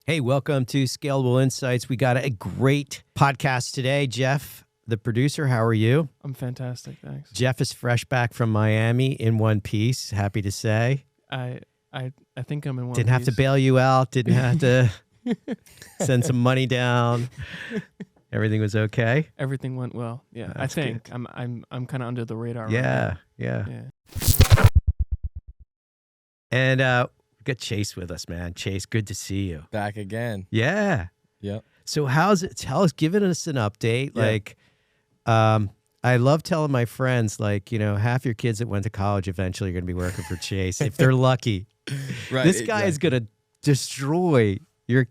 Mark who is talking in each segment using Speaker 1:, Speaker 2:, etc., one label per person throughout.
Speaker 1: Hey, welcome to Scalable Insights. We got a great podcast today. Jeff, the producer, how are you?
Speaker 2: I'm fantastic, thanks.
Speaker 1: Jeff is fresh back from Miami in one piece, happy to say.
Speaker 2: I think I'm in one
Speaker 1: Didn't have to bail you out, didn't have to send some money down. Everything was okay?
Speaker 2: Everything went well. Yeah,
Speaker 1: That's
Speaker 2: I think
Speaker 1: good.
Speaker 2: I'm kind of under the radar right
Speaker 1: Yeah.
Speaker 2: now.
Speaker 1: And we got Chase with us, man. Chase, good to see you.
Speaker 3: Back again.
Speaker 1: Yeah.
Speaker 3: Yep.
Speaker 1: So how's it? Giving us an update.
Speaker 3: Yeah.
Speaker 1: Like, I love telling my friends, like, half your kids that went to college eventually are going to be working for Chase if they're lucky.
Speaker 3: Right.
Speaker 1: This guy is going to destroy your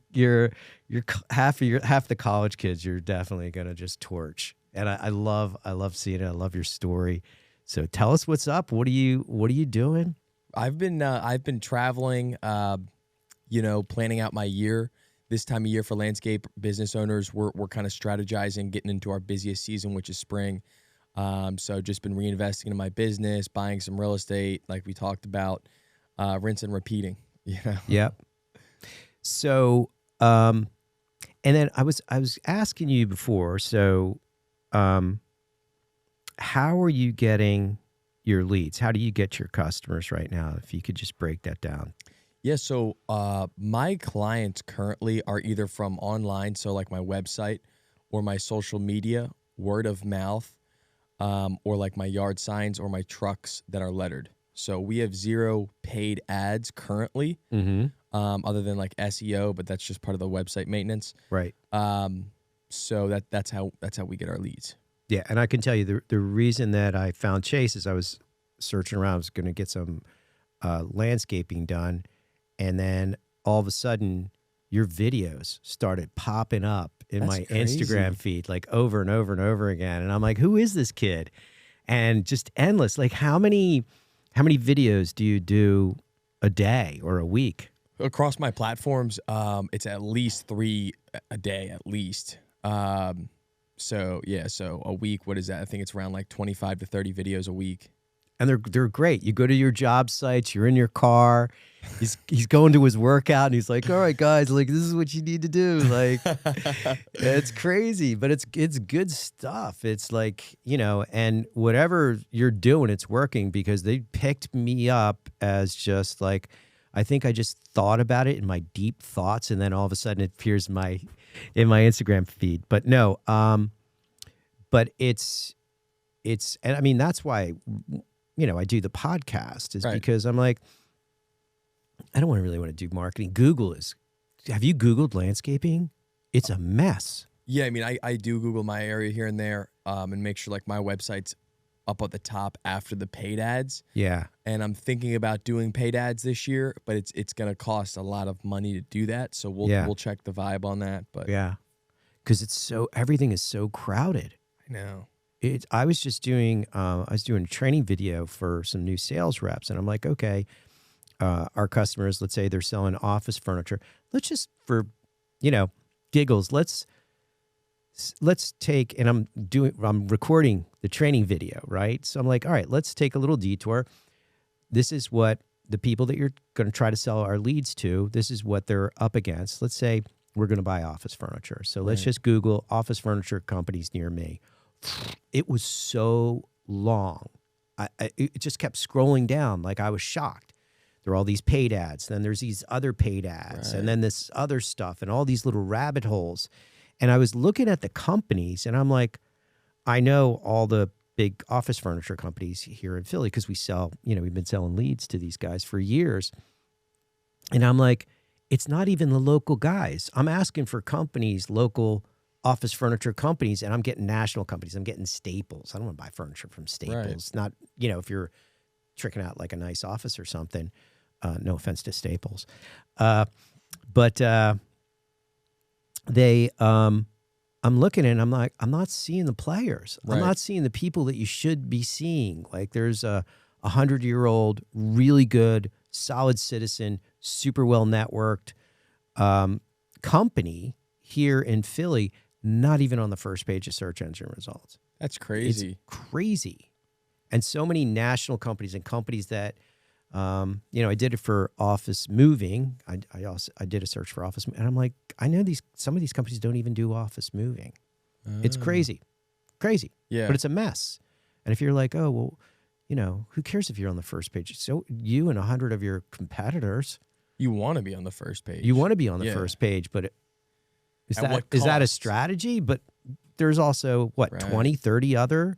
Speaker 1: half the college kids. You're definitely going to just torch. And I love seeing it. I love your story. So tell us what's up. What are you doing?
Speaker 3: I've been traveling, planning out my year. This time of year for landscape business owners, we're kind of strategizing, getting into our busiest season, which is spring. So just been reinvesting in my business, buying some real estate, like we talked about, rinse and repeating.
Speaker 1: Yep. So, and then I was asking you before. So, how are you getting your leads? How do you get your customers right now? If you could just break that down.
Speaker 3: Yeah. So my clients currently are either from online, so like my website, or my social media, word of mouth, or like my yard signs or my trucks that are lettered. So we have 0 paid ads currently, other than like SEO, but that's just part of the website maintenance.
Speaker 1: Right.
Speaker 3: So that's how we get our leads.
Speaker 1: Yeah, and I can tell you the reason that I found Chase is I was searching around. I was going to get some landscaping done, and then all of a sudden, your videos started popping up in
Speaker 3: That's
Speaker 1: my
Speaker 3: crazy.
Speaker 1: Instagram feed, like over and over and over again. And I'm like, who is this kid? And just endless. Like, how many videos do you do a day or a week?
Speaker 3: Across my platforms, it's at least 3 a day, at least. So a week, what is that? I think it's around like 25 to 30 videos a week.
Speaker 1: And they're great. You go to your job sites, you're in your car, he's going to his workout, and he's like, all right, guys, like, this is what you need to do. Like, it's crazy, but it's good stuff. It's like, and whatever you're doing, it's working, because they picked me up as just like, I think I just thought about it in my deep thoughts, and then all of a sudden it appears in my Instagram feed. But no, but it's, and I mean, that's why, I do the podcast, is
Speaker 3: Right.
Speaker 1: because I'm like, I don't really want to do marketing. Have you Googled landscaping? It's a mess.
Speaker 3: Yeah, I mean, I do Google my area here and there, and make sure like my website's up at the top after the paid ads.
Speaker 1: Yeah.
Speaker 3: And I'm thinking about doing paid ads this year, but it's going to cost a lot of money to do that. So we'll check the vibe on that. But
Speaker 1: Yeah. Because everything is so crowded.
Speaker 3: I know.
Speaker 1: I was doing a training video for some new sales reps, and I'm like, okay, our customers, let's say they're selling office furniture. Let's just, for, giggles, let's take, and I'm recording the training video, right? So I'm like, all right, let's take a little detour. This is what the people that you're going to try to sell our leads to, this is what they're up against. Let's say we're going to buy office furniture. So let's just Google office furniture companies near me. It was so long. It just kept scrolling down. Like, I was shocked. There are all these paid ads. Then there's these other paid ads.
Speaker 3: Right.
Speaker 1: And then this other stuff and all these little rabbit holes. And I was looking at the companies, and I'm like, I know all the big office furniture companies here in Philly, because we sell, we've been selling leads to these guys for years. And I'm like, it's not even the local guys. I'm asking for companies, local office furniture companies, and I'm getting national companies. I'm getting Staples. I don't want to buy furniture from Staples. Not, if you're tricking out like a nice office or something. No offense to Staples. But I'm looking and I'm like, I'm not seeing the players.
Speaker 3: Right.
Speaker 1: I'm not seeing the people that you should be seeing. Like, there's a 100-year-old, really good, solid citizen, super well networked company here in Philly, not even on the first page of search engine results.
Speaker 3: That's crazy.
Speaker 1: It's crazy. And so many national companies and companies that I did it for office moving. I did a search for office, and I'm like, I know some of these companies don't even do office moving. It's crazy.
Speaker 3: Yeah.
Speaker 1: But it's a mess. And if you're like, oh, well, who cares if you're on the first page? So you and 100 of your competitors.
Speaker 3: You want to be on the first page.
Speaker 1: You want to be on the first page, but is that a strategy? But there's also, 20, 30 other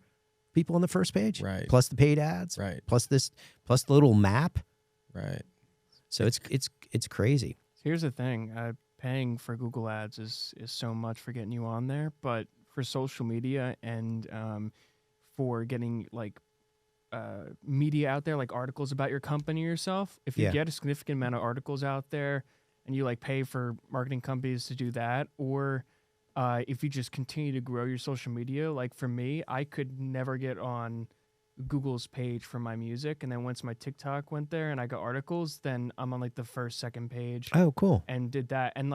Speaker 1: people on the first page?
Speaker 3: Right.
Speaker 1: Plus the paid ads?
Speaker 3: Right.
Speaker 1: Plus the little map?
Speaker 3: Right.
Speaker 1: So it's crazy.
Speaker 2: Here's the thing. Paying for Google ads is so much for getting you on there, but for social media and for getting media out there, like articles about your company or yourself, if you get a significant amount of articles out there and you pay for marketing companies to do that, or if you just continue to grow your social media, like for me, I could never get on Google's page for my music, and then once my TikTok went there and I got articles, then I'm on the first, second page.
Speaker 1: Oh, cool.
Speaker 2: And did that, and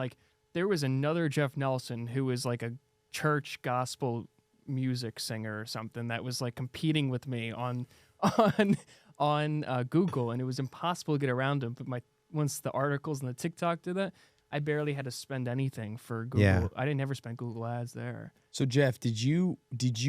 Speaker 2: there was another Jeff Nelson who was a church gospel music singer or something that was competing with me on Google, and it was impossible to get around him. But once the articles and the TikTok did that, I barely had to spend anything for Google.
Speaker 1: Yeah.
Speaker 2: I didn't ever spend Google ads there.
Speaker 3: So Jeff, did you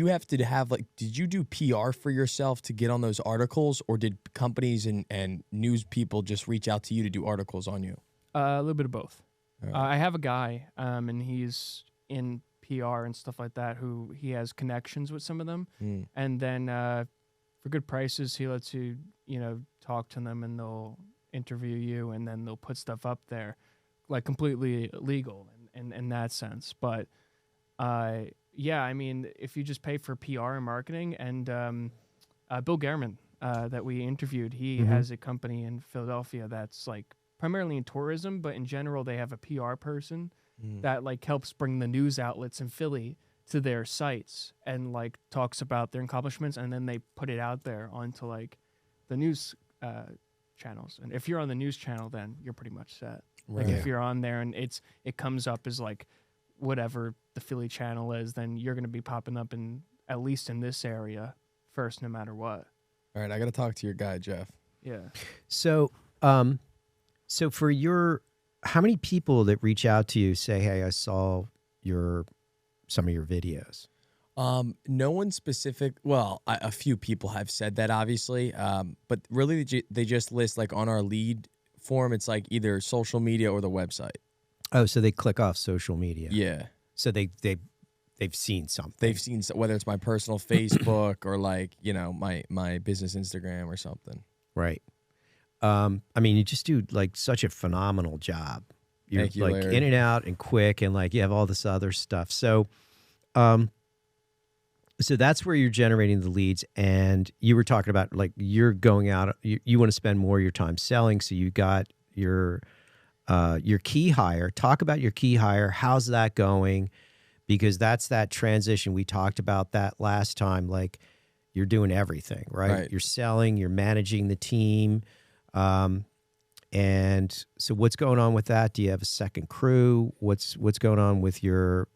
Speaker 3: have to have did you do PR for yourself to get on those articles, or did companies and news people just reach out to you to do articles on you?
Speaker 2: A little bit of both.
Speaker 3: All right.
Speaker 2: I have a guy, and he's in PR and stuff like that, who he has connections with some of them, and then for good prices, he lets you talk to them, and they'll interview you, and then they'll put stuff up there, completely legal in that sense. But yeah, I mean, if you just pay for PR and marketing, and Bill Gehrman that we interviewed, he has a company in Philadelphia that's primarily in tourism, but in general they have a PR person that helps bring the news outlets in Philly to their sites and talks about their accomplishments, and then they put it out there onto the news channels. And if you're on the news channel, then you're pretty much set.
Speaker 3: Right.
Speaker 2: If you're on there and it comes up as whatever the Philly channel is, then you're going to be popping up in at least in this area first, no matter what.
Speaker 3: All right, I got to talk to your guy, Jeff.
Speaker 2: Yeah.
Speaker 1: So, so for how many people that reach out to you say, "Hey, I saw some of your videos"?
Speaker 3: No one specific. Well, a few people have said that, obviously, but really they just list on our lead form. It's either social media or the website.
Speaker 1: Oh, so they click off social media.
Speaker 3: Yeah.
Speaker 1: So they've seen something.
Speaker 3: They've seen whether it's my personal Facebook or my business Instagram or something.
Speaker 1: Right. I mean, you just do such a phenomenal job. You're
Speaker 3: Thank you, Larry.
Speaker 1: in and out and quick, and you have all this other stuff. So, so that's where you're generating the leads. And you were talking about you're going out. You want to spend more of your time selling. So you got your key hire. Talk about your key hire. How's that going? Because that's that transition. We talked about that last time. You're doing everything, right? You're selling, you're managing the team. And so what's going on with that? Do you have a second crew? What's going on with your,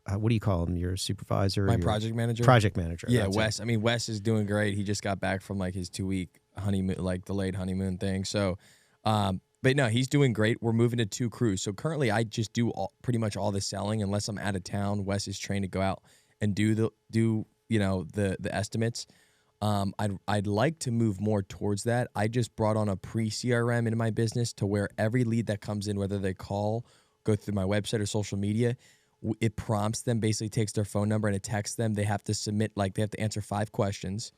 Speaker 1: what do you call him? Your supervisor?
Speaker 3: My project manager?
Speaker 1: Project manager.
Speaker 3: Yeah, Wes. I mean, Wes is doing great. He just got back from his 2-week honeymoon, delayed honeymoon thing. So, but no, he's doing great. We're moving to 2 crews. So currently I just do pretty much all the selling unless I'm out of town. Wes is trained to go out and do the estimates. I'd like to move more towards that. I just brought on a pre-CRM into my business to where every lead that comes in, whether they call, go through my website or social media, it prompts them, basically takes their phone number and it texts them. They have to submit, they have to answer 5 questions,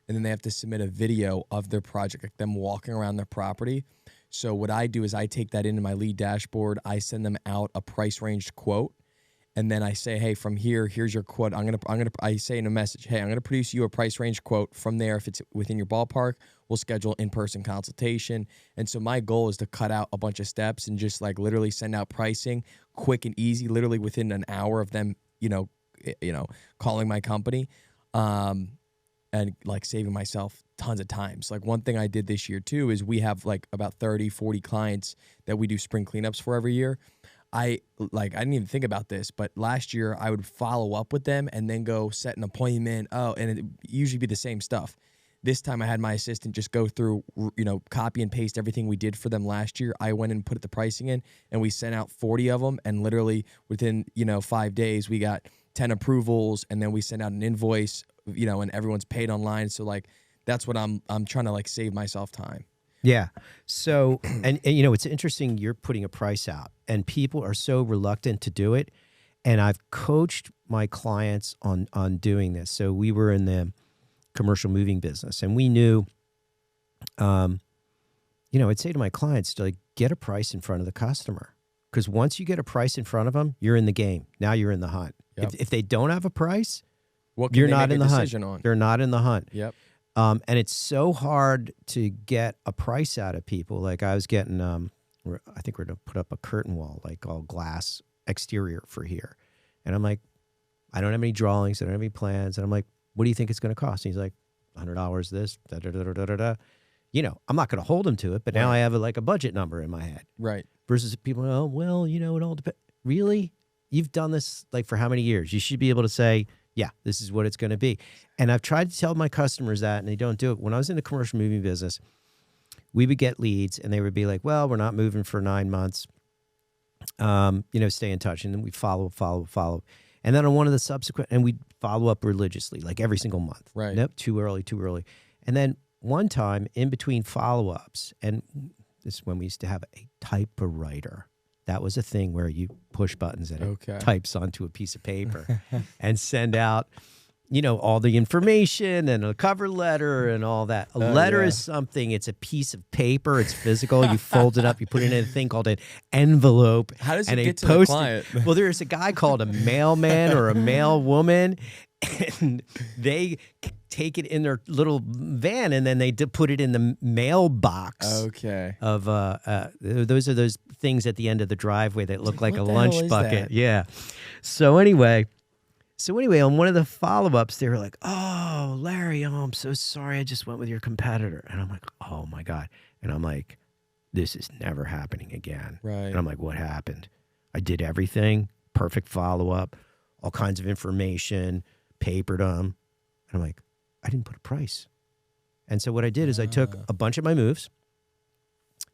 Speaker 3: and then they have to submit a video of their project, them walking around their property. So what I do is I take that into my lead dashboard. I send them out a price ranged quote. And then I say, hey, from here, here's your quote. I say in a message, hey, I'm gonna produce you a price range quote. From there, if it's within your ballpark, we'll schedule in-person consultation. And so my goal is to cut out a bunch of steps and just literally send out pricing, quick and easy, literally within an hour of them, calling my company, and saving myself tons of times. One thing I did this year too is we have about 30, 40 clients that we do spring cleanups for every year. I didn't even think about this, but last year I would follow up with them and then go set an appointment. Oh, and it usually be the same stuff. This time I had my assistant just go through, copy and paste everything we did for them last year. I went and put the pricing in, and we sent out 40 of them, and literally within 5 days we got 10 approvals, and then we sent out an invoice, and everyone's paid online. So like that's what I'm trying to like save myself time.
Speaker 1: Yeah. So, and it's interesting, you're putting a price out and people are so reluctant to do it. And I've coached my clients on doing this. So we were in the commercial moving business and we knew, I'd say to my clients to like get a price in front of the customer. Because once you get a price in front of them, you're in the game. Now you're in the hunt.
Speaker 3: Yep.
Speaker 1: If they don't have a price,
Speaker 3: You're not in the hunt.
Speaker 1: They're not in the hunt.
Speaker 3: Yep.
Speaker 1: And it's so hard to get a price out of people. Like I was getting, I think we're going to put up a curtain wall, like all glass exterior for here. And I'm like, I don't have any drawings. I don't have any plans. And I'm like, what do you think it's going to cost? And he's like, $100 this, da-da-da-da-da-da. I'm not going to hold him to it, but now I have a budget number in my head.
Speaker 3: Right.
Speaker 1: Versus people, oh, well, it all depends. Really? You've done this like for how many years? You should be able to say, yeah, this is what it's going to be. And I've tried to tell my customers that, and they don't do it. When I was in the commercial moving business, we would get leads, and they would be like, well, we're not moving for 9 months. Stay in touch. And then we follow. And then on one of the subsequent, and we'd follow up religiously, like every single month.
Speaker 3: Right.
Speaker 1: Nope, too early. And then one time in between follow-ups, and this is when we used to have a typewriter. That was a thing where you push buttons and it types onto a piece of paper and send out, all the information and a cover letter and all that. A letter is something, it's a piece of paper, it's physical. You fold it up, you put it in a thing called an envelope.
Speaker 3: How does it get to the client?
Speaker 1: Well, there's a guy called a mailman or a mail woman, and they take it in their little van and then they put it in the mailbox.
Speaker 3: Okay.
Speaker 1: Of those are those things at the end of the driveway that look like a lunch bucket.
Speaker 3: That?
Speaker 1: Yeah. So anyway, on one of the follow-ups, they were like, "Oh, Larry, I'm so sorry. I just went with your competitor." And I'm like, "Oh my God." And I'm like, "This is never happening again."
Speaker 3: Right.
Speaker 1: And I'm like, "What happened?" I did everything, perfect follow-up, all kinds of information, papered them. And I'm like, I didn't put a price. And so what I did is I took a bunch of my moves.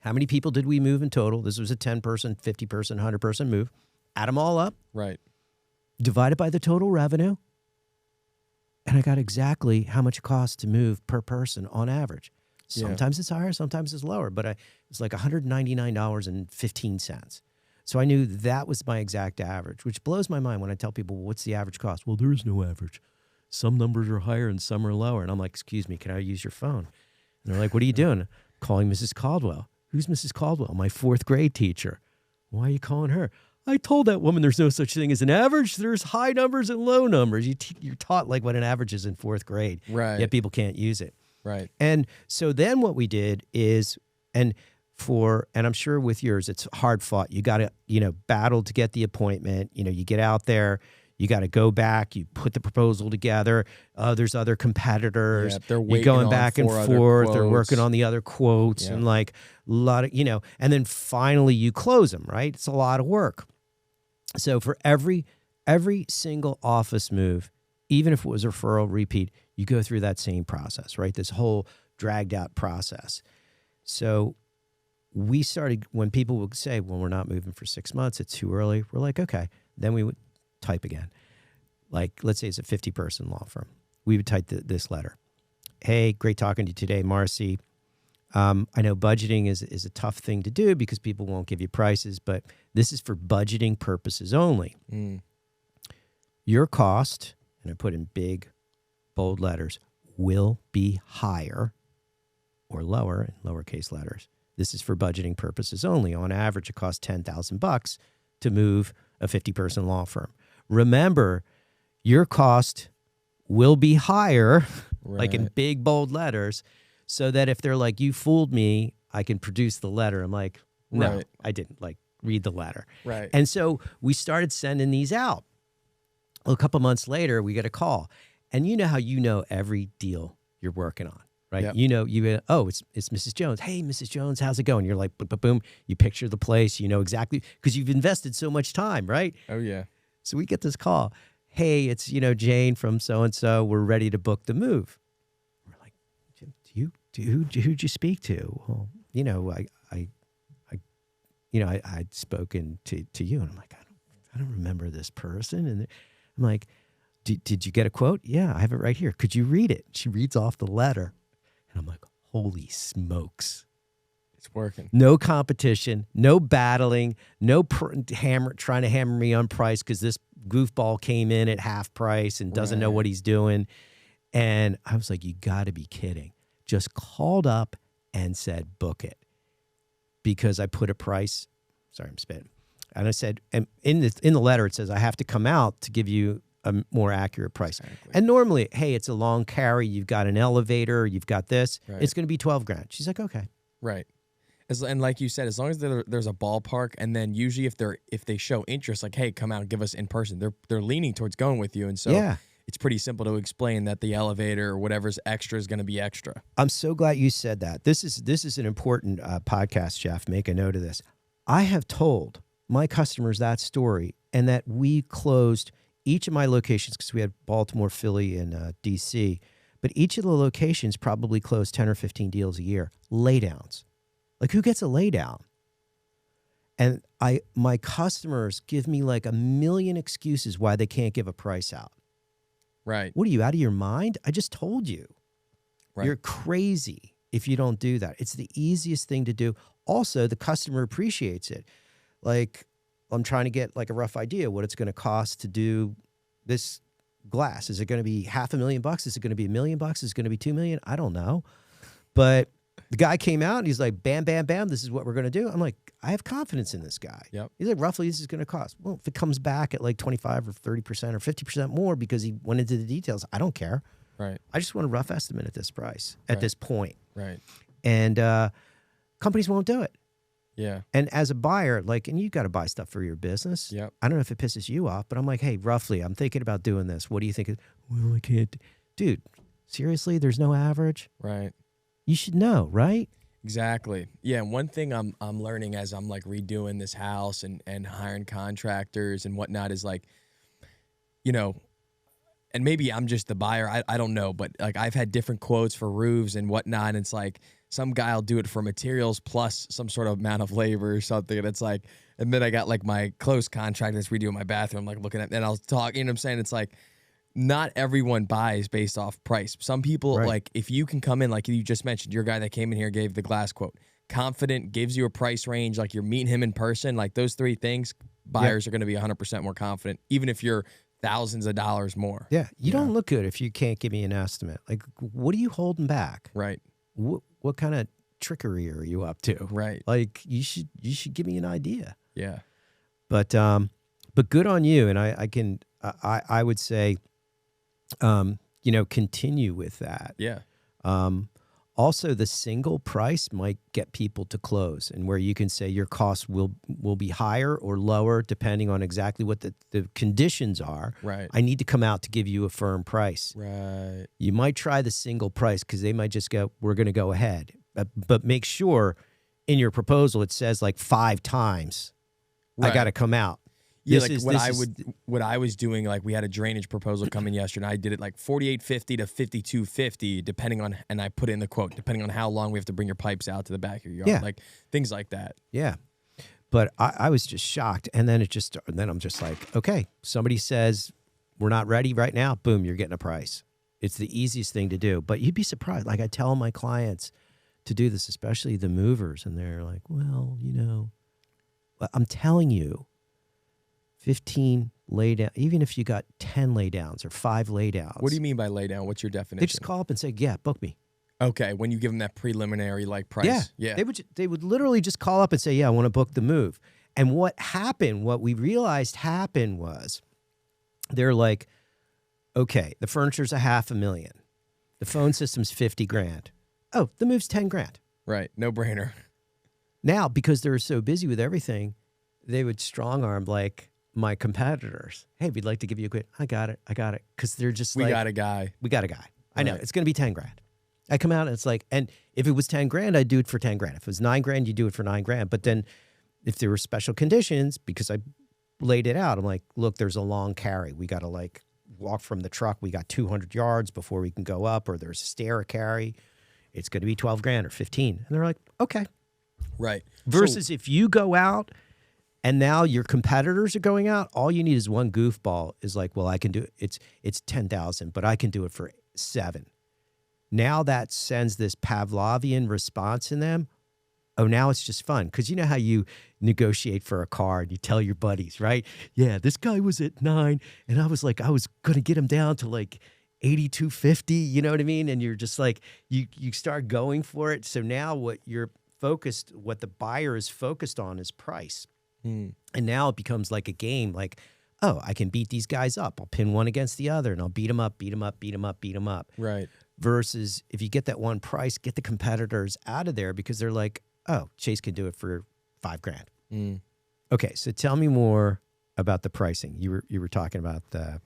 Speaker 1: How many people did we move in total? This was a 10-person, 50-person, 100-person move. Add them all up.
Speaker 3: Right.
Speaker 1: Divided by the total revenue. And I got exactly how much it costs to move per person on average. Sometimes it's higher, sometimes it's lower. But it's like $199.15. So I knew that was my exact average, which blows my mind when I tell people, well, what's the average cost? Well, there is no average. Some numbers are higher and some are lower. And I'm like, excuse me, can I use your phone? And they're like, what are you doing? Calling Mrs. Caldwell. Who's Mrs. Caldwell? My 4th grade teacher. Why are you calling her? I told that woman there's no such thing as an average. There's high numbers and low numbers. You're taught like what an average is in 4th grade.
Speaker 3: Right.
Speaker 1: Yet people can't use it.
Speaker 3: Right.
Speaker 1: And so then what we did is, and I'm sure with yours, it's hard fought. You got to, battle to get the appointment. You get out there. You got to go back. You put the proposal together. There's other competitors.
Speaker 3: Yeah, they're
Speaker 1: You're going back and forth. They're working on the other quotes and like a lot of, and then finally you close them, right? It's a lot of work. So for every single office move, even if it was a referral repeat, you go through that same process, right? This whole dragged out process. So we started, when people would say, well, we're not moving for 6 months, it's too early. We're like, okay. Then we would type again. Like, let's say it's a 50-person law firm. We would type this letter. Hey, great talking to you today, Marcy. I know budgeting is a tough thing to do because people won't give you prices, but this is for budgeting purposes only. Your cost, and I put in big, bold letters, will be higher or lower in lowercase letters. This is for budgeting purposes only. On average, it costs $10,000 to move a 50-person law firm. Remember, your cost will be higher, like in big, bold letters, so that if they're like, you fooled me, I can produce the letter. I'm like, no, I didn't. Like, read the letter.
Speaker 3: Right.
Speaker 1: And so we started sending these out. Well, a couple months later, we get a call. And you know how every deal you're working on, right?
Speaker 3: Yep.
Speaker 1: It's Mrs. Jones. Hey, Mrs. Jones, how's it going? You're like, boom, boom, boom. You picture the place, exactly, because you've invested so much time, right?
Speaker 3: Oh, yeah.
Speaker 1: So we get this call. Hey, it's, Jane from so-and-so. We're ready to book the move. We're like, who'd you speak to? Well, I'd spoken to you. And I'm like, I don't remember this person. And I'm like, did you get a quote? Yeah, I have it right here. Could you read it? She reads off the letter. And I'm like, holy smokes.
Speaker 3: It's working.
Speaker 1: No competition, no battling, no trying to hammer me on price because this goofball came in at half price and doesn't know what he's doing. And I was like, you got to be kidding. Just called up and said, book it. Because I put a price, sorry, I'm spitting. And I said, and in the letter, it says, I have to come out to give you a more accurate price. Exactly. And normally, hey, it's a long carry. You've got an elevator. You've got this. Right. It's going to be $12,000. She's like, okay.
Speaker 3: Right. And like you said, as long as there's a ballpark, and then usually if they show interest, like, hey, come out and give us in person, they're leaning towards going with you. And so it's pretty simple to explain that the elevator or whatever's extra is going to be extra.
Speaker 1: I'm so glad you said that. This is an important podcast, Jeff. Make a note of this. I have told my customers that story, and that we closed each of my locations, because we had Baltimore, Philly, and DC, but each of the locations probably closed 10 or 15 deals a year. Laydowns. Like, who gets a laydown? And my customers give me like a million excuses why they can't give a price out.
Speaker 3: Right.
Speaker 1: What are you, out of your mind? I just told you. Right. You're crazy if you don't do that. It's the easiest thing to do. Also, the customer appreciates it. Like, I'm trying to get like a rough idea what it's going to cost to do this glass. Is it going to be $500,000? Is it going to be $1 million? Is it going to be $2 million? I don't know. But the guy came out and he's like, bam, bam, bam, this is what we're going to do. I'm like, I have confidence in this guy.
Speaker 3: Yep.
Speaker 1: He's like, roughly this is going to cost. Well, if it comes back at like 25 or 30% or 50% more because he went into the details, I don't care.
Speaker 3: Right.
Speaker 1: I just want a rough estimate at this price, at this point.
Speaker 3: Right.
Speaker 1: And companies won't do it.
Speaker 3: Yeah.
Speaker 1: And as a buyer, like, and you got to buy stuff for your business.
Speaker 3: Yep.
Speaker 1: I don't know if it pisses you off, but I'm like, hey, roughly, I'm thinking about doing this. What do you think? Well, I can't. Dude, seriously, there's no average?
Speaker 3: Right.
Speaker 1: You should know, right?
Speaker 3: Exactly. Yeah. And one thing I'm learning as I'm like redoing this house and hiring contractors and whatnot is like, and maybe I'm just the buyer. I don't know, but like I've had different quotes for roofs and whatnot. And it's like some guy will do it for materials plus some sort of amount of labor or something. And it's like, and then I got like my close contractor that's redoing my bathroom, like looking at, and I'll talk, you know what I'm saying? It's like, not everyone buys based off price. Some people, like, if you can come in, like you just mentioned, your guy that came in here gave the glass quote, confident, gives you a price range, like you're meeting him in person, like those three things, buyers are going to be 100% more confident, even if you're thousands of dollars more.
Speaker 1: Yeah. You don't look good if you can't give me an estimate. Like, what are you holding back?
Speaker 3: Right.
Speaker 1: What kind of trickery are you up to?
Speaker 3: Right.
Speaker 1: Like, you should give me an idea.
Speaker 3: Yeah.
Speaker 1: But good on you. And I would say, continue with that.
Speaker 3: Yeah.
Speaker 1: Also, the single price might get people to close, and where you can say your costs will be higher or lower depending on exactly what the conditions are.
Speaker 3: Right.
Speaker 1: I need to come out to give you a firm price.
Speaker 3: Right.
Speaker 1: You might try the single price because they might just go, we're going to go ahead. But make sure in your proposal it says like 5 times I got to come out.
Speaker 3: Yeah, what I was doing, like we had a drainage proposal come in yesterday, and I did it like $48.50 to $52.50, depending on, and I put in the quote, depending on how long we have to bring your pipes out to the back of your yard, like things like that.
Speaker 1: Yeah, but I was just shocked, and then I'm just like, okay, somebody says we're not ready right now, boom, you're getting a price. It's the easiest thing to do, but you'd be surprised. Like I tell my clients to do this, especially the movers, and they're like, well, I'm telling you. 15 laydown, even if you got 10 laydowns or 5 laydowns.
Speaker 3: What do you mean by laydown? What's your definition?
Speaker 1: They just call up and say, yeah, book me.
Speaker 3: Okay, when you give them that preliminary like price. Yeah.
Speaker 1: They would literally just call up and say, yeah, I want to book the move. And what we realized happened was they're like, okay, the furniture's $500,000. The phone system's $50,000. Oh, the move's $10,000.
Speaker 3: Right, no brainer.
Speaker 1: Now, because they're so busy with everything, they would strong arm like my competitors. Hey, we'd like to give you a quick, I got it. Because they're just
Speaker 3: we got a guy.
Speaker 1: I know, it's going to be $10,000. I come out and it's like, and if it was $10,000, I'd do it for $10,000. If it was $9,000, you do it for $9,000. But then if there were special conditions, because I laid it out, I'm like, look, there's a long carry. We got to like walk from the truck. We got 200 yards before we can go up, or there's a stair carry. it's going to be 12 grand or 15. And they're like, okay.
Speaker 3: Right.
Speaker 1: Versus if you go out and now your competitors are going out, all you need is one goofball is like, well, I can do it. It's 10,000, but I can do it for 7. Now that sends this Pavlovian response in them. Oh, now it's just fun. Because you know how you negotiate for a car and you tell your buddies, right? Yeah, this guy was at 9 and I was going to get him down to like 8,250, you know what I mean? And you're just like, you start going for it. So now what the buyer is focused on is price. And now it becomes like a game, like, oh, I can beat these guys up. I'll pin one against the other and I'll beat them up, beat them up, beat them up, beat them up.
Speaker 3: Right.
Speaker 1: Versus if you get that one price, get the competitors out of there because they're like, oh, Chase can do it for $5 grand. Okay, so tell me more about the pricing. You were talking about the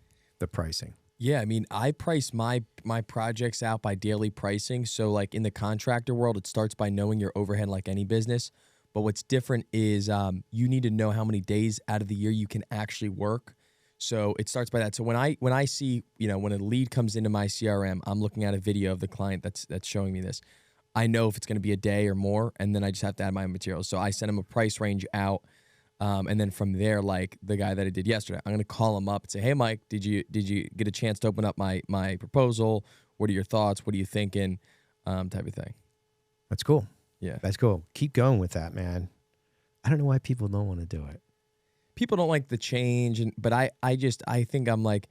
Speaker 1: pricing.
Speaker 3: Yeah, I mean, I price my projects out by daily pricing. So like in the contractor world, it starts by knowing your overhead like any business. But what's different is you need to know how many days out of the year you can actually work. So it starts by that. So when I see, when a lead comes into my CRM, I'm looking at a video of the client that's showing me this. I know if it's going to be a day or more, and then I just have to add my materials. So I send him a price range out, and then from there, like the guy that I did yesterday, I'm going to call him up and say, "Hey, Mike, did you get a chance to open up my proposal? What are your thoughts? What are you thinking?" Type of thing.
Speaker 1: That's cool.
Speaker 3: Yeah,
Speaker 1: that's cool. Keep going with that, man. I don't know why people don't want to do it.
Speaker 3: People don't like the change, but I think I'm like,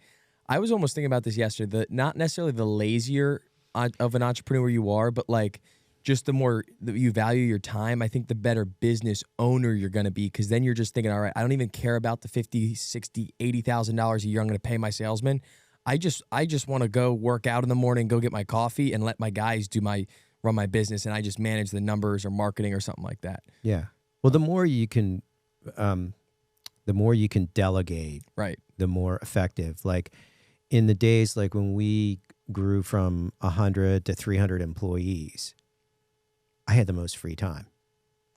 Speaker 3: I was almost thinking about this yesterday. Not necessarily the lazier of an entrepreneur you are, but like just the more that you value your time, I think the better business owner you're going to be, because then you're just thinking, all right, I don't even care about the $50,000, $60,000, $80,000 a year I'm going to pay my salesman. I just want to go work out in the morning, go get my coffee, and let my guys run my business, and I just manage the numbers or marketing or something like that.
Speaker 1: Yeah. Well, the more you can delegate,
Speaker 3: right,
Speaker 1: the more effective. Like in the days like when we grew from 100 to 300 employees, I had the most free time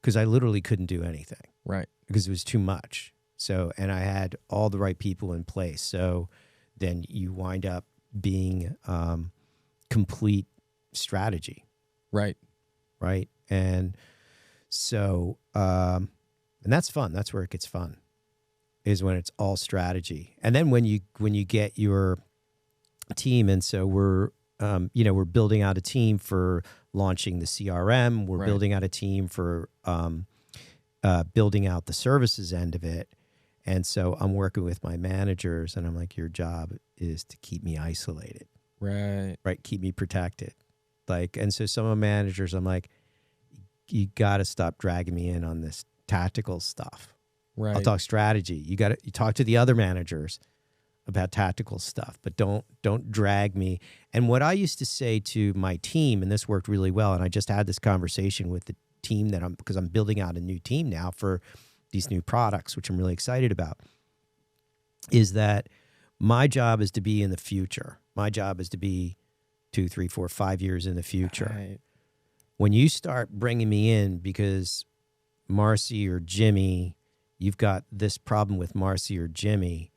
Speaker 1: because I literally couldn't do anything.
Speaker 3: Right.
Speaker 1: Because it was too much. So, and I had all the right people in place. So then you wind up being complete strategy.
Speaker 3: Right.
Speaker 1: Right. And so, and that's fun. That's where it gets fun, is when it's all strategy. And then when you get your team, and so we're building out a team for launching the CRM. We're building out a team for building out the services end of it. And so I'm working with my managers, and I'm like, your job is to keep me isolated.
Speaker 3: Right.
Speaker 1: Keep me protected. Like, and so some of my managers, I'm like, you got to stop dragging me in on this tactical stuff.
Speaker 3: Right.
Speaker 1: I'll talk strategy. You talk to the other managers about tactical stuff, but don't drag me. And what I used to say to my team, and this worked really well, and I just had this conversation with the team because I'm building out a new team now for these new products, which I'm really excited about, is that my job is to be in the future. My job is to be 2, 3, 4, 5 years in the future.
Speaker 3: Right.
Speaker 1: When you start bringing me in because Marcy or Jimmy, you've got this problem with Marcy or Jimmy,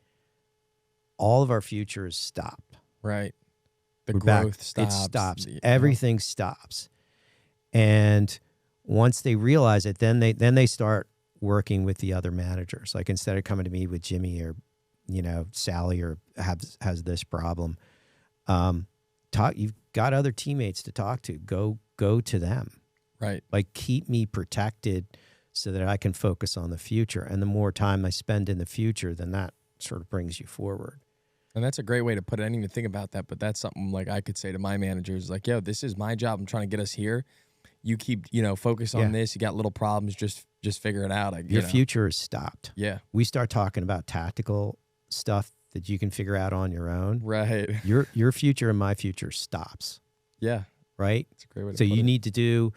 Speaker 1: all of our future is stopped.
Speaker 3: Right. The
Speaker 1: We're
Speaker 3: growth
Speaker 1: back.
Speaker 3: stops.
Speaker 1: It stops. Everything stops. And once they realize it, then they start working with the other managers. Like instead of coming to me with Jimmy or, Sally or has this problem, you've got other teammates to talk to. Go to them.
Speaker 3: Right.
Speaker 1: Like keep me protected so that I can focus on the future. And the more time I spend in the future, then that sort of brings you forward.
Speaker 3: And that's a great way to put it. I didn't even think about that, but that's something like I could say to my managers, like, yo, this is my job. I'm trying to get us here. You keep, focus on this. You got little problems. Just figure it out.
Speaker 1: Your future is stopped.
Speaker 3: Yeah.
Speaker 1: We start talking about tactical stuff that you can figure out on your own.
Speaker 3: Right.
Speaker 1: Your future and my future stops.
Speaker 3: Yeah.
Speaker 1: Right?
Speaker 3: That's a great way to
Speaker 1: put it. So you need to do,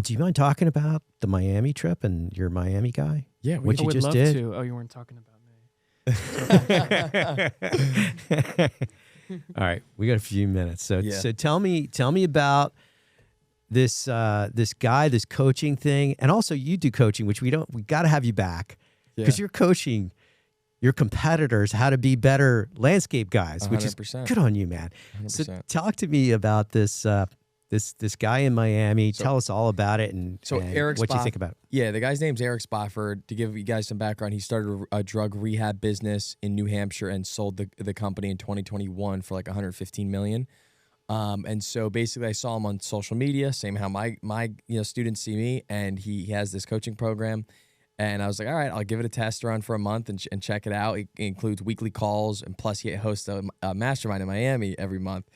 Speaker 1: do you mind talking about the Miami trip and your Miami guy?
Speaker 3: Yeah.
Speaker 1: What you
Speaker 2: would
Speaker 1: just
Speaker 2: love
Speaker 1: did?
Speaker 2: to. Oh, you weren't talking about me.
Speaker 1: All right, we got a few minutes. So tell me about this guy, this coaching thing, and also you do coaching, which we got to have you back because you're coaching your competitors how to be better landscape guys, which is
Speaker 3: 100%.
Speaker 1: good on you, man.
Speaker 3: 100%.
Speaker 1: So talk to me about this this guy in Miami. Tell us all about it and
Speaker 3: Eric
Speaker 1: what you think about it.
Speaker 3: Yeah, the guy's name's Eric Spofford. To give you guys some background, he started a drug rehab business in New Hampshire and sold the company in 2021 for like $115 million. And so basically I saw him on social media, same how my students see me, and he has this coaching program. And I was like, all right, I'll give it a test run for a month and check it out. It includes weekly calls, and plus he hosts a mastermind in Miami every month.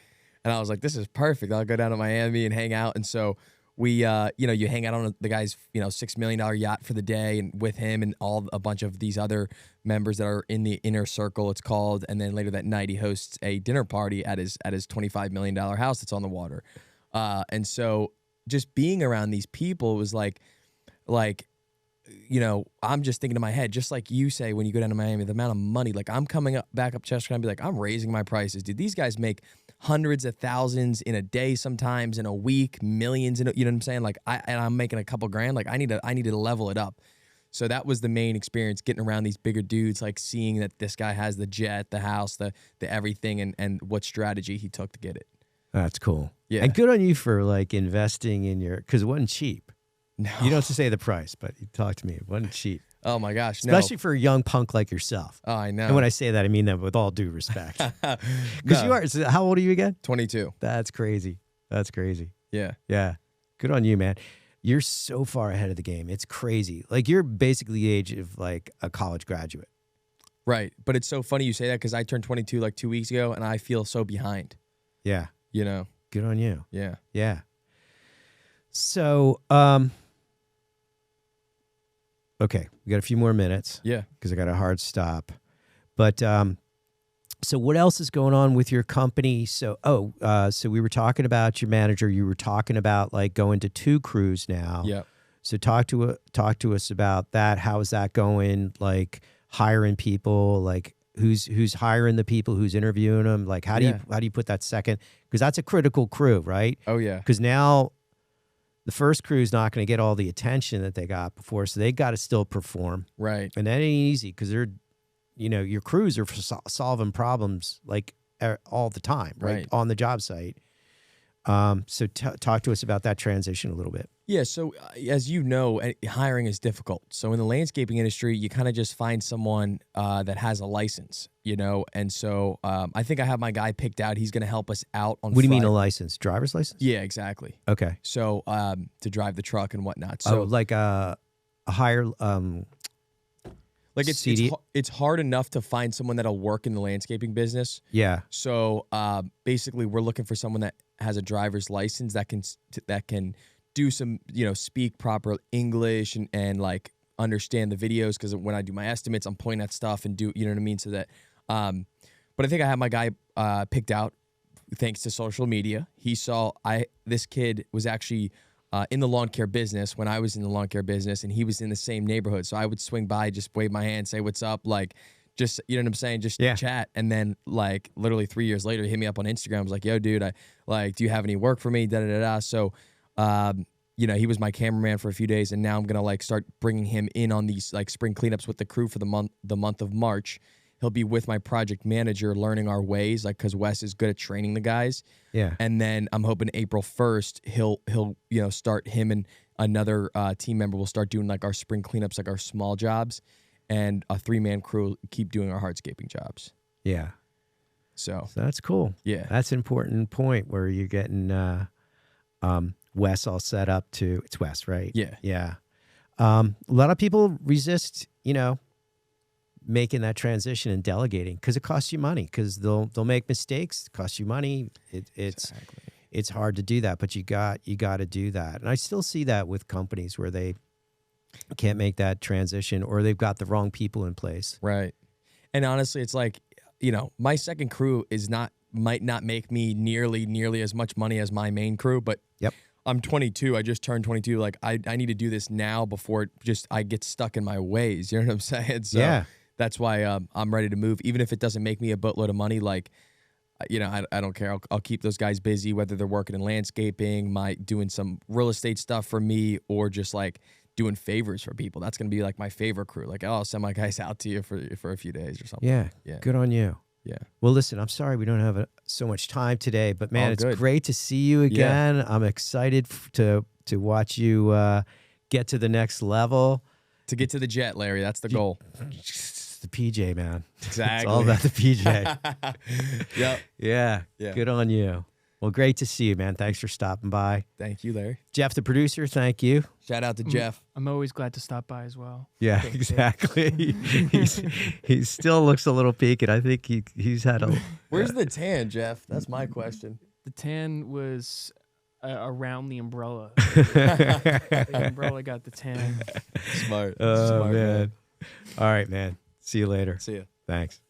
Speaker 3: And I was like, this is perfect. I'll go down to Miami and hang out. And so we, you hang out on the guy's, $6 million yacht for the day, and with him and a bunch of these other members that are in the inner circle, it's called. And then later that night, he hosts a dinner party at his $25 million house that's on the water. And so just being around these people was like, I'm just thinking in my head, just like you say when you go down to Miami, the amount of money, like I'm coming back up Chester and be like, I'm raising my prices. Dude, these guys make hundreds of thousands in a day, sometimes in a week, millions, you know what I'm saying? Like I'm making a couple grand. Like I need to level it up. So that was the main experience, getting around these bigger dudes, like seeing that this guy has the jet, the house, the everything, and what strategy he took to get it.
Speaker 1: That's cool.
Speaker 3: Yeah.
Speaker 1: And good on you for like investing in because it wasn't cheap.
Speaker 3: No.
Speaker 1: You don't have to say the price, but you talk to me. It wasn't cheap.
Speaker 3: Oh my gosh.
Speaker 1: Especially for a young punk like yourself.
Speaker 3: Oh, I know.
Speaker 1: And when I say that, I mean that with all due respect. Because you are, so how old are you again?
Speaker 3: 22.
Speaker 1: That's crazy. That's crazy.
Speaker 3: Yeah.
Speaker 1: Yeah. Good on you, man. You're so far ahead of the game. It's crazy. Like you're basically the age of like a college graduate.
Speaker 3: Right. But it's so funny you say that because I turned 22 like 2 weeks ago and I feel so behind.
Speaker 1: Yeah. Good on you.
Speaker 3: Yeah.
Speaker 1: Yeah. So, okay, we got a few more minutes.
Speaker 3: Yeah.
Speaker 1: Because I got a hard stop. But so what else is going on with your company? So so we were talking about your manager. You were talking about like going to 2 crews now.
Speaker 3: Yeah.
Speaker 1: So talk to us about that. How is that going? Like hiring people, like who's hiring the people, who's interviewing them? Like how do you put that second? Because that's a critical crew, right?
Speaker 3: Oh yeah.
Speaker 1: Because now the first crew is not going to get all the attention that they got before, so they got to still perform.
Speaker 3: Right.
Speaker 1: And that ain't easy because they're, your crews are solving problems like all the time, right? On the job site. So talk to us about that transition a little bit.
Speaker 3: Yeah. So as you know, hiring is difficult. So in the landscaping industry, you kind of just find someone that has a license, And so I think I have my guy picked out. He's going to help us out on.
Speaker 1: What do you mean a license? Driver's license?
Speaker 3: Yeah, exactly.
Speaker 1: Okay.
Speaker 3: So to drive the truck and whatnot. So
Speaker 1: like a higher
Speaker 3: like it's hard enough to find someone that'll work in the landscaping business.
Speaker 1: Yeah.
Speaker 3: So basically, we're looking for someone that has a driver's license that can do some, speak proper English and like understand the videos. Because when I do my estimates, I'm pointing at stuff and do, you know what I mean? So that, but I think I have my guy picked out thanks to social media. He saw this kid was actually in the lawn care business when I was in the lawn care business, and he was in the same neighborhood. So I would swing by, just wave my hand, say what's up, like just, you know what I'm saying? Just chat. And then like literally 3 years later, he hit me up on Instagram. I was like, yo, dude, do you have any work for me? Da da da da. So, he was my cameraman for a few days, and now I'm gonna like start bringing him in on these like spring cleanups with the crew for the month of March. He'll be with my project manager, learning our ways, like because Wes is good at training the guys.
Speaker 1: Yeah.
Speaker 3: And then I'm hoping April 1st he'll start, him and another team member will start doing like our spring cleanups, like our small jobs, and a 3-man crew keep doing our hardscaping jobs.
Speaker 1: Yeah.
Speaker 3: So
Speaker 1: that's cool.
Speaker 3: Yeah.
Speaker 1: That's an important point where you're getting Wes all set up to, it's Wes, right?
Speaker 3: Yeah.
Speaker 1: Yeah. A lot of people resist, making that transition and delegating because it costs you money, because they'll make mistakes. It costs you money. It's hard to do that, but you got to do that. And I still see that with companies where they can't make that transition, or they've got the wrong people in place.
Speaker 3: Right. And honestly, it's like, my second crew might not make me nearly as much money as my main crew, but
Speaker 1: yep.
Speaker 3: I'm 22. I just turned 22. Like I need to do this now before I get stuck in my ways. You know what I'm saying? So
Speaker 1: yeah.
Speaker 3: That's why I'm ready to move, even if it doesn't make me a boatload of money. Like, I don't care. I'll keep those guys busy, whether they're working in landscaping, doing some real estate stuff for me, or just like doing favors for people. That's gonna be like my favor crew. Like, oh, I'll send my guys out to you for a few days or something.
Speaker 1: Yeah. Good on you.
Speaker 3: Yeah.
Speaker 1: Well, listen, I'm sorry we don't have so much time today, but man,
Speaker 3: All
Speaker 1: it's
Speaker 3: good.
Speaker 1: great to see you again. I'm excited to watch you get to the next level.
Speaker 3: To get to the jet, Larry. That's the goal.
Speaker 1: It's the PJ, man.
Speaker 3: Exactly.
Speaker 1: It's all about the PJ.
Speaker 3: Yep.
Speaker 1: Yeah.
Speaker 3: Yeah.
Speaker 1: Good on you. Well, great to see you, man. Thanks for stopping by.
Speaker 3: Thank you, Larry.
Speaker 1: Jeff, the producer, thank you.
Speaker 3: Shout out to Jeff.
Speaker 2: I'm always glad to stop by as well.
Speaker 1: Yeah, exactly. he still looks a little peaked. I think he's had a.
Speaker 3: Where's the tan, Jeff? That's my question.
Speaker 2: The tan was around the umbrella. The umbrella got the tan.
Speaker 3: Smart.
Speaker 1: Oh,
Speaker 3: Smart,
Speaker 1: man. All right, man. See you later.
Speaker 3: See ya.
Speaker 1: Thanks.